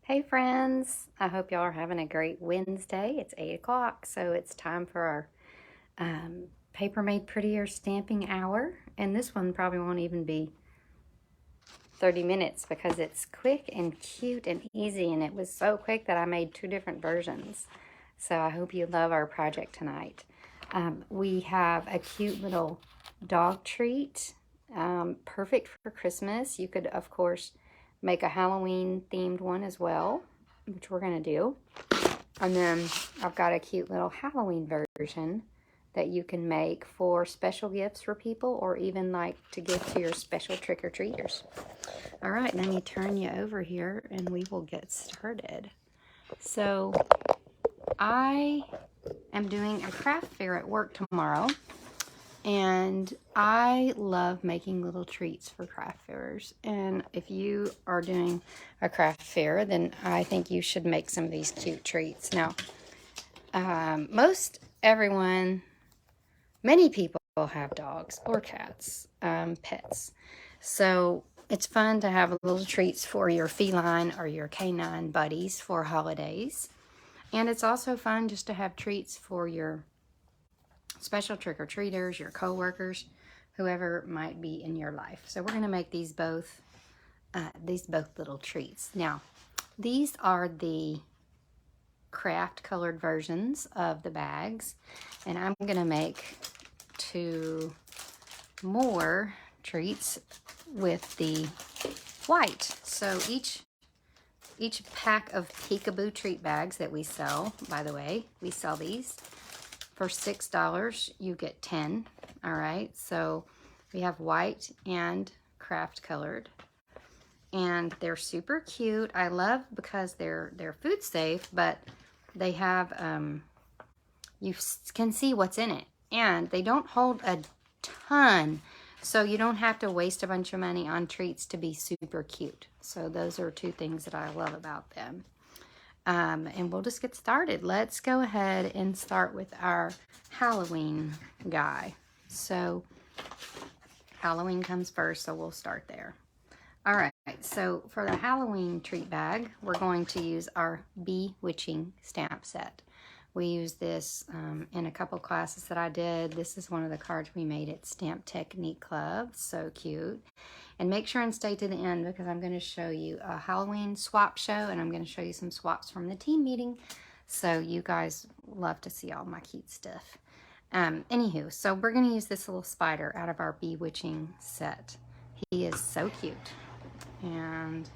Hey friends, I hope y'all are having a great Wednesday. It's 8 o'clock, so it's time for our Paper Made Prettier stamping hour. And this one probably won't even be 30 minutes because it's quick and cute and easy. And it was so quick that I made 2 different versions. So I hope you love our project tonight. We have a cute little dog treat, perfect for Christmas. You could, of course, make a Halloween themed one as well, which we're going to do. And then I've got a cute little Halloween version that you can make for special gifts for people or even like to give to your special trick-or-treaters. All right, let me turn you over here and we will get started. So I am doing a craft fair at work tomorrow. And I love making little treats for craft fairs. And if you are doing a craft fair, then I think you should make some of these cute treats. Now, many people have dogs or cats, pets. So it's fun to have little treats for your feline or your canine buddies for holidays. And it's also fun just to have treats for your special trick-or-treaters, your co-workers, whoever might be in your life. So we're going to make these both little treats. Now, these are the craft colored versions of the bags, and I'm going to make 2 more treats with the white. So each pack of Peekaboo treat bags that we sell, by the way, we sell these for $6, you get 10. All right, so we have white and craft colored, and they're super cute. I love because they're food safe, but they have you can see what's in it, and they don't hold a ton, so you don't have to waste a bunch of money on treats to be super cute. So those are 2 things that I love about them. And we'll just get started. Let's go ahead and start with our Halloween guy. So Halloween comes first, so we'll start there. All right, so for the Halloween treat bag, we're going to use our Bewitching stamp set. We used this in a couple classes that I did. This is one of the cards we made at Stamp Technique Club. So cute. And make sure and stay to the end because I'm going to show you a Halloween swap show, and I'm going to show you some swaps from the team meeting. So you guys love to see all my cute stuff. Anywho, so we're going to use this little spider out of our Bewitching set. He is so cute. And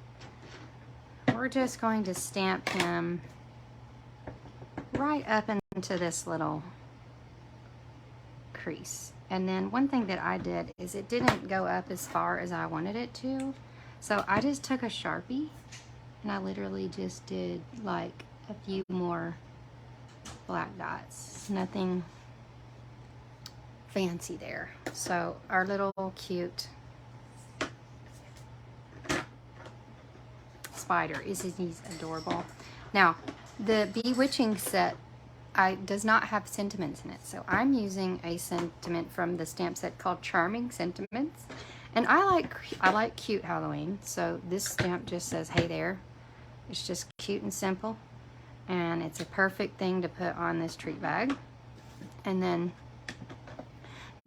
we're just going to stamp him right up into this little crease. And then one thing that I did is it didn't go up as far as I wanted it to. So I just took a Sharpie and I literally just did like a few more black dots. Nothing fancy there. So our little cute spider, he's adorable. Now, the Bewitching set does not have sentiments in it, so I'm using a sentiment from the stamp set called Charming Sentiments, and I like cute Halloween, so this stamp just says hey there. It's just cute and simple, and it's a perfect thing to put on this treat bag. And then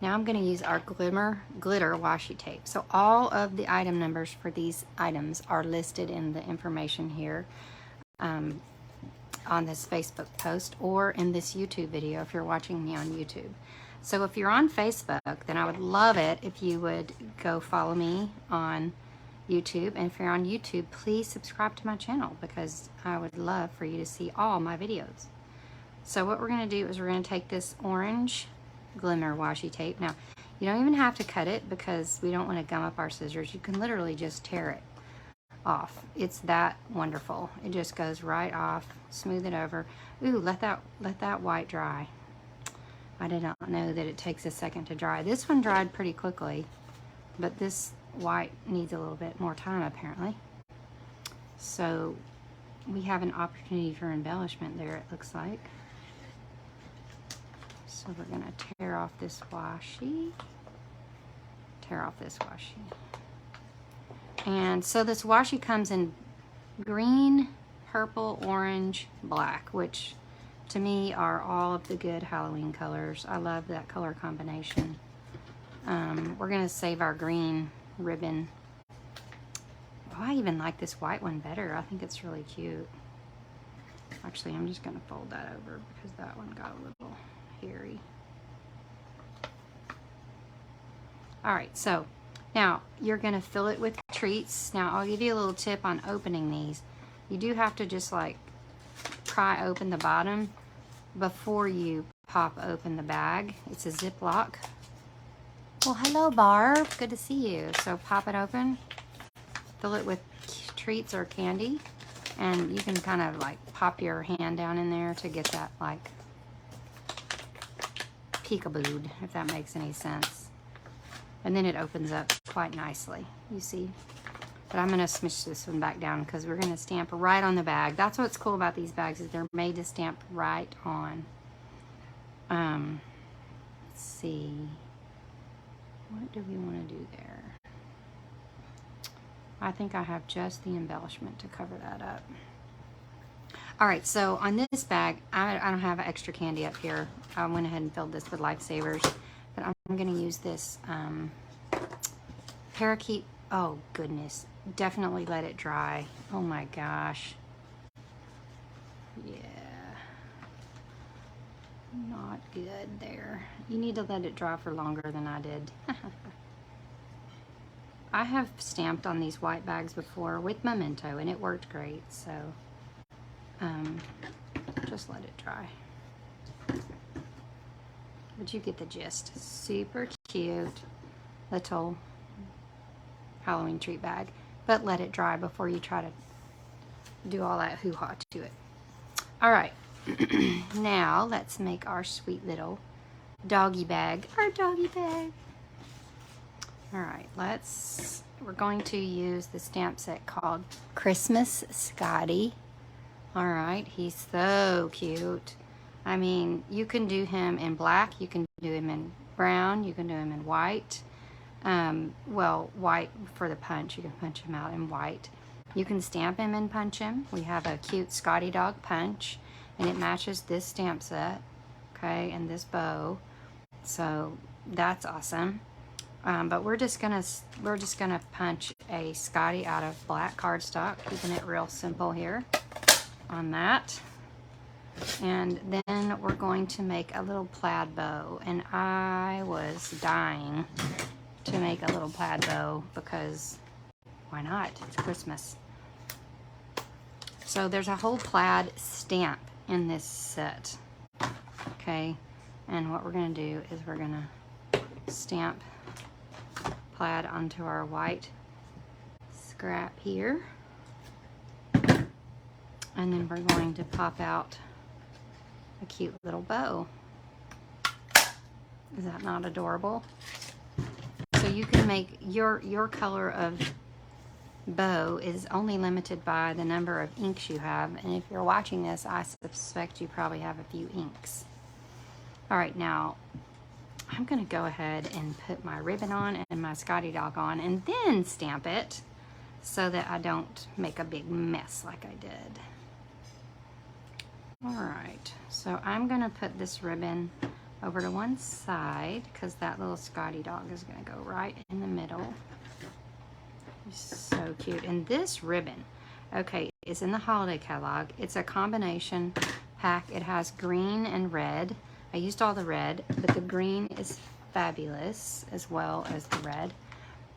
now I'm going to use our glitter washi tape. So all of the item numbers for these items are listed in the information here on this Facebook post or in this YouTube video if you're watching me on YouTube. So if you're on Facebook, then I would love it if you would go follow me on YouTube. And if you're on YouTube, please subscribe to my channel because I would love for you to see all my videos. So what we're going to do is we're going to take this orange glimmer washi tape. Now, you don't even have to cut it because we don't want to gum up our scissors. You can literally just tear it off. It's that wonderful. It just goes right off. Smooth it over. Ooh, let that white dry. I did not know that it takes a second to dry. This one dried pretty quickly, but this white needs a little bit more time apparently. So we have an opportunity for embellishment there, it looks like. So we're going to tear off this washi. And so this washi comes in green, purple, orange, black, which to me are all of the good Halloween colors. I love that color combination. We're gonna save our green ribbon. Oh, I even like this white one better. I think it's really cute. Actually, I'm just gonna fold that over because that one got a little hairy. All right, so now you're gonna fill it with treats. Now I'll give you a little tip on opening these. You do have to just like pry open the bottom before you pop open the bag. It's a Ziploc. Well, hello Barb, good to see you. So pop it open, fill it with treats or candy, and you can kind of like pop your hand down in there to get that like peekaboo, if that makes any sense. And then it opens up quite nicely, you see. But I'm gonna smush this one back down because we're gonna stamp right on the bag. That's what's cool about these bags, is they're made to stamp right on. Let's see. What do we want to do there? I think I have just the embellishment to cover that up. All right, so on this bag, I don't have extra candy up here. I went ahead and filled this with Lifesavers, but I'm going to use this Parakeet. Oh, goodness. Definitely let it dry. Oh, my gosh. Yeah. Not good there. You need to let it dry for longer than I did. I have stamped on these white bags before with Memento, and it worked great, so just let it dry. But you get the gist. Super cute little Halloween treat bag, but let it dry before you try to do all that hoo-ha to it. All right. Now let's make our sweet little doggy bag. Our doggy bag. All right, we're going to use the stamp set called Christmas Scottie. All right, he's so cute. I mean, you can do him in black, you can do him in brown, you can do him in white. Well, white for the punch, you can punch him out in white. You can stamp him and punch him. We have a cute Scottie dog punch, and it matches this stamp set, okay, and this bow. So that's awesome. But we're just gonna punch a Scottie out of black cardstock, keeping it real simple here on that. And then we're going to make a little plaid bow, and I was dying to make a little plaid bow because why not? It's Christmas. So there's a whole plaid stamp in this set, okay? And what we're gonna do is we're gonna stamp plaid onto our white scrap here. And then we're going to pop out a cute little bow. Is that not adorable? So you can make your color of bow is only limited by the number of inks you have, and if you're watching this, I suspect you probably have a few inks. All right, now I'm gonna go ahead and put my ribbon on and my Scottie dog on and then stamp it so that I don't make a big mess like I did. All right, so I'm gonna put this ribbon over to one side because that little Scottie dog is gonna go right in the middle. So cute. And this ribbon, okay, is in the holiday catalog. It's a combination pack. It has green and red. I used all the red, but the green is fabulous as well as the red.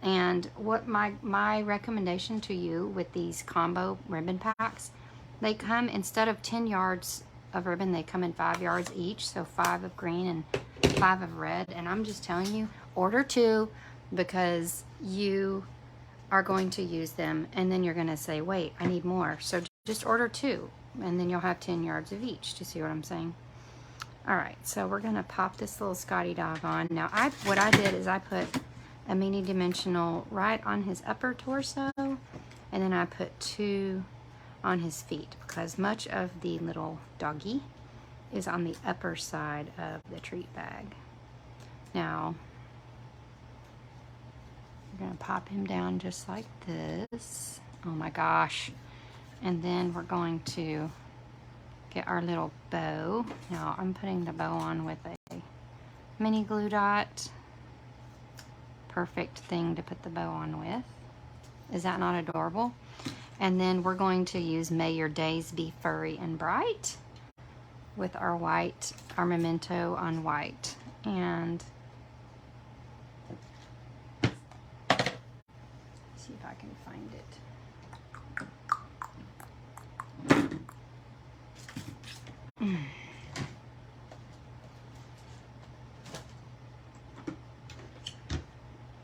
And what my recommendation to you with these combo ribbon packs, they come, instead of 10 yards of ribbon, they come in 5 yards each, so 5 of green and 5 of red. And I'm just telling you, order 2 because you are going to use them and then you're going to say, wait, I need more. So just order 2 and then you'll have 10 yards of each. Do you see what I'm saying? All right, so we're going to pop this little Scottie dog on. Now, what I did is I put a mini dimensional right on his upper torso, and then I put 2 on his feet because much of the little doggy is on the upper side of the treat bag. Now, we're gonna pop him down just like this. Oh my gosh, And then we're going to get our little bow. Now I'm putting the bow on with a mini glue dot. Perfect thing to put the bow on with. Is that not adorable? And then we're going to use May Your Days Be Furry and Bright with our white, our Memento on white. And see if I can find it.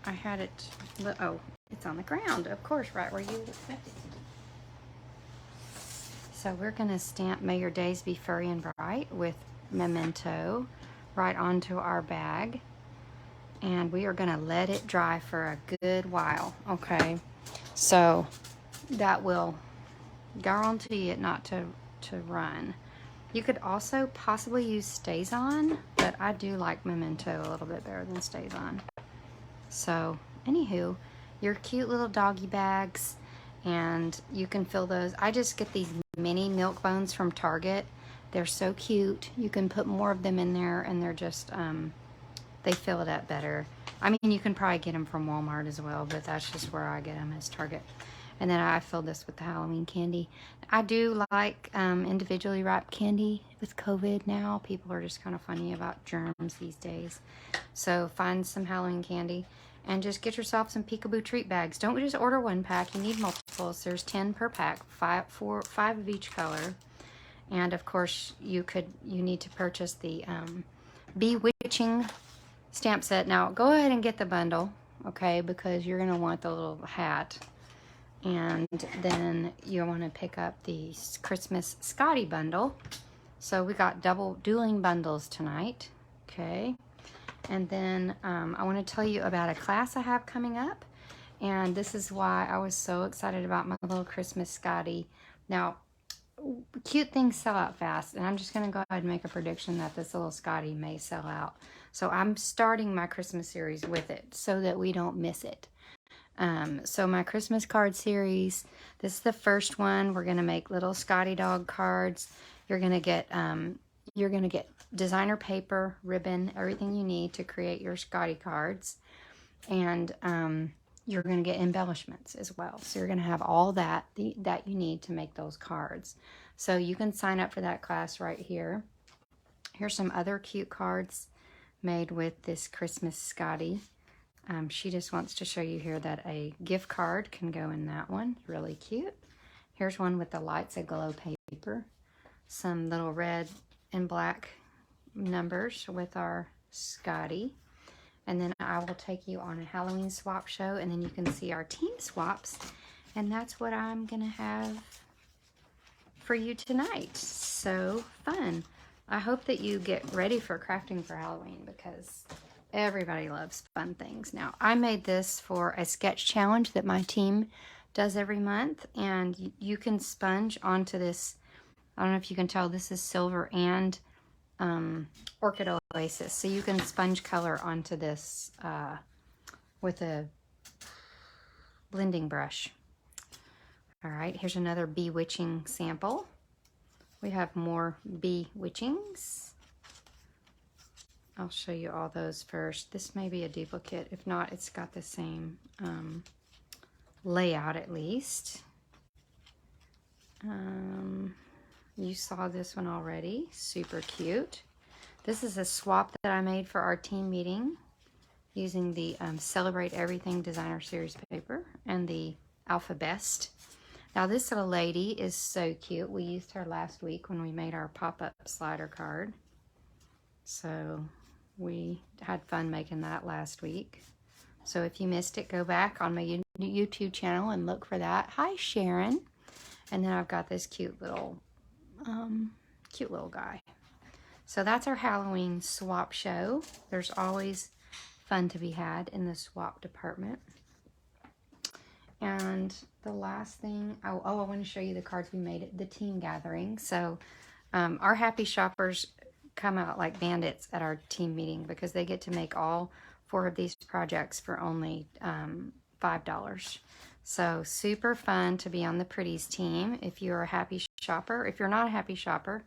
I had it, oh, it's on the ground, of course, right where you expected it. So we're gonna stamp May Your Days Be Furry and Bright with Memento right onto our bag. And we are gonna let it dry for a good while, okay? So that will guarantee it not to run. You could also possibly use Stays On, but I do like Memento a little bit better than Stays On. So, anywho, your cute little doggy bags, and you can fill those. I just get these mini milk bones from Target. They're so cute. You can put more of them in there, and they're just, they fill it up better. I mean, you can probably get them from Walmart as well, but that's just where I get them, is Target. And then I filled this with the Halloween candy. I do like individually wrapped candy with COVID now. People are just kind of funny about germs these days. So find some Halloween candy and just get yourself some Peekaboo treat bags. Don't just order one pack. You need multiples. There's 10 per pack, five of each color. And of course, you need to purchase the Bewitching stamp set. Now, go ahead and get the bundle, okay, because you're going to want the little hat. And then you want to pick up the Christmas Scottie bundle. So we got dueling bundles tonight, okay? And then I want to tell you about a class I have coming up. And this is why I was so excited about my little Christmas Scottie. Now, cute things sell out fast, and I'm just going to go ahead and make a prediction that this little Scottie may sell out. So I'm starting my Christmas series with it so that we don't miss it. So my Christmas card series, this is the first one. We're going to make little Scottie dog cards. You're going to get designer paper, ribbon, everything you need to create your Scottie cards. And you're going to get embellishments as well. So you're going to have all that that you need to make those cards. So you can sign up for that class right here. Here's some other cute cards made with this Christmas Scottie. She just wants to show you here that a gift card can go in that one. Really cute. Here's one with the lights aglow paper. Some little red and black numbers with our Scottie. And then I will take you on a Halloween swap show, and then you can see our team swaps. And that's what I'm going to have for you tonight. So fun. I hope that you get ready for crafting for Halloween, because everybody loves fun things. Now, I made this for a sketch challenge that my team does every month, and you can sponge onto this. I don't know if you can tell, this is silver and Orchid Oasis. So you can sponge color onto this with a blending brush. All right, here's another Bewitching sample. We have more Bewitchings. I'll show you all those first. This may be a duplicate. If not, it's got the same layout at least. You saw this one already. Super cute. This is a swap that I made for our team meeting using the Celebrate Everything Designer Series paper and the Alphabest. Now this little lady is so cute. We used her last week when we made our pop-up slider card. So we had fun making that last week. So if you missed it, go back on my YouTube channel and look for that. Hi, Sharon. And then I've got this cute little guy. So that's our Halloween swap show. There's always fun to be had in the swap department. And the last thing, I want to show you the cards we made at the team gathering. So our happy shoppers come out like bandits at our team meeting because they get to make all 4 of these projects for only $5. So super fun to be on the Pretties team if you're a happy shopper. If you're not a happy shopper,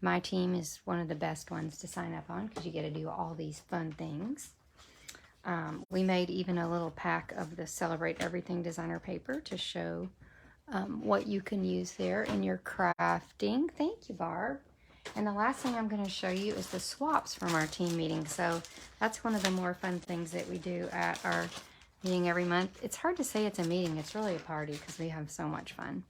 my team is one of the best ones to sign up on because you get to do all these fun things. We made even a little pack of the Celebrate Everything designer paper to show what you can use there in your crafting. Thank you, Barb. And the last thing I'm going to show you is the swaps from our team meeting. So that's one of the more fun things that we do at our meeting every month. It's hard to say it's a meeting. It's really a party because we have so much fun.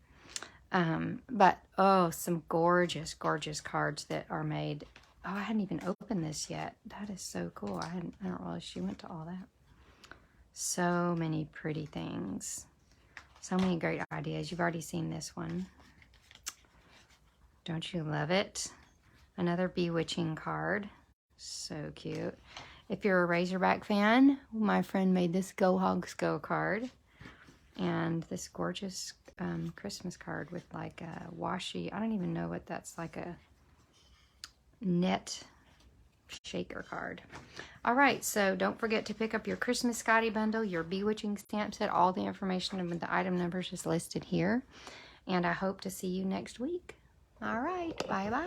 But, oh, some gorgeous, gorgeous cards that are made. Oh, I hadn't even opened this yet. That is so cool. I don't realize she went to all that. So many pretty things. So many great ideas. You've already seen this one. Don't you love it? Another Bewitching card. So cute. If you're a Razorback fan, my friend made this Go Hogs Go card. And this gorgeous Christmas card with like a washi. I don't even know what that's, like a net shaker card. All right, so don't forget to pick up your Christmas Scottie bundle, your Bewitching stamp set. All the information and the item numbers is listed here. And I hope to see you next week. All right, bye-bye.